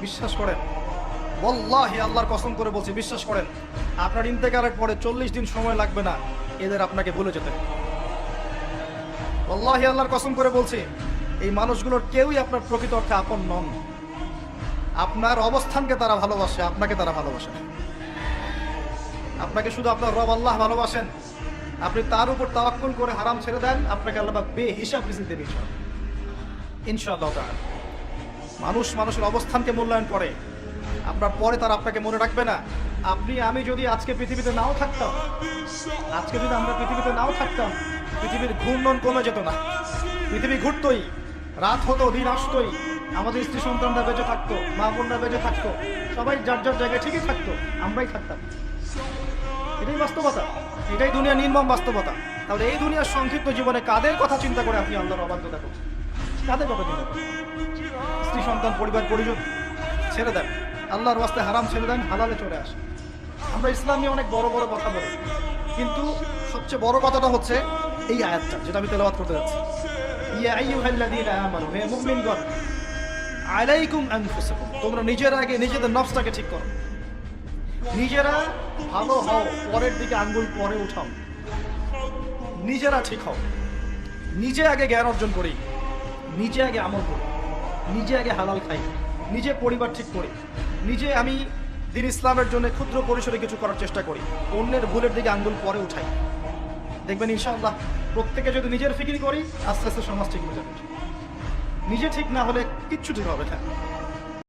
বিশ্বাস করেন, ওয়াল্লাহি আল্লাহর কসম করে বলছি, বিশ্বাস করেন, আপনার ইন্তেকালের পরে 40 দিন সময় লাগবে না এদের আপনাকে ভুলে যেতে। ওয়াল্লাহি আল্লাহর কসম করে বলছি, এই মানুষগুলোর কেউই আপনার প্রকৃত অর্থে আপন নন। আপনার অবস্থানকে তারা ভালোবাসে, আপনাকে তারা ভালোবাসে না। আপনাকে শুধু আপনার রব আল্লাহ ভালোবাসেন, আপনি তার উপর তাওয়াক্কুল করে হারাম ছেড়ে দেন, আপনাকে আল্লাহ বেহিসাব রিজিক দেবে ইনশাআল্লাহ তাআলা। মানুষ মানুষের অবস্থানকে মূল্যায়ন করে, আপনার পরে তারা আপনাকে মনে রাখবে না। আপনি আমি যদি আজকে পৃথিবীতে নাও থাকতাম, আজকে যদি আমরা পৃথিবীতে নাও থাকতাম, পৃথিবীর ঘূর্ণন কমে যেত না, পৃথিবী ঘুরতই, রাত হতো, দিন আসতোই, আমাদের স্ত্রী সন্তানরা বেঁচে থাকতো, মা বোনরা বেঁচে থাকতো, সবাই যার যার জায়গায় ঠিকই থাকতো, আমরাই থাকতাম। এটাই বাস্তবতা, এটাই দুনিয়ার নির্মম বাস্তবতা। তাহলে এই দুনিয়ার সংক্ষিপ্ত জীবনে কাদের কথা চিন্তা করে আপনি আল্লাহর অবাধ্যতা করছেন? কাদের কথা চিন্তা করেন? স্ত্রী সন্তান পরিবার পরিজন ছেড়ে দেন, আল্লাহর ওয়াস্তে হারাম ছেড়ে দেন, হালালে চলে আসে। আমরা ইসলাম নিয়ে অনেক বড় বড় কথা বলি, কিন্তু সবচেয়ে বড় কথাটা হচ্ছে এই আয়াতটা যেটা আমি তেলাওয়াত করতে যাচ্ছি। ইয়া আইয়ুহাল্লাযীনা আমানু, হে মুমিনগণ, আলাইকুম আনফুসাকুম, তোমরা নিজেরা আগে নিজেদের নফসটাকে ঠিক করো, নিজেরা ভালো হও, পরের দিকে আঙ্গুল পরে উঠাও, নিজেরা ঠিক হও। নিজে আগে জ্ঞান অর্জন করি, নিজে আগে আমল করি, নিজে আগে হালাল খাই, নিজে পরিবার ঠিক করি, নিজে আমি দিন ইসলামের জন্য ক্ষুদ্র পরিসরে কিছু করার চেষ্টা করি, অন্যের ভুলের দিকে আঙ্গুল পরে উঠাই। দেখবেন ইনশাআল্লাহ প্রত্যেকে যদি নিজের ফিকির করি, আস্তে আস্তে সমাজ ঠিক হয়ে যাবে। নিজে ঠিক না হলে কিচ্ছু ঠিক হবে না।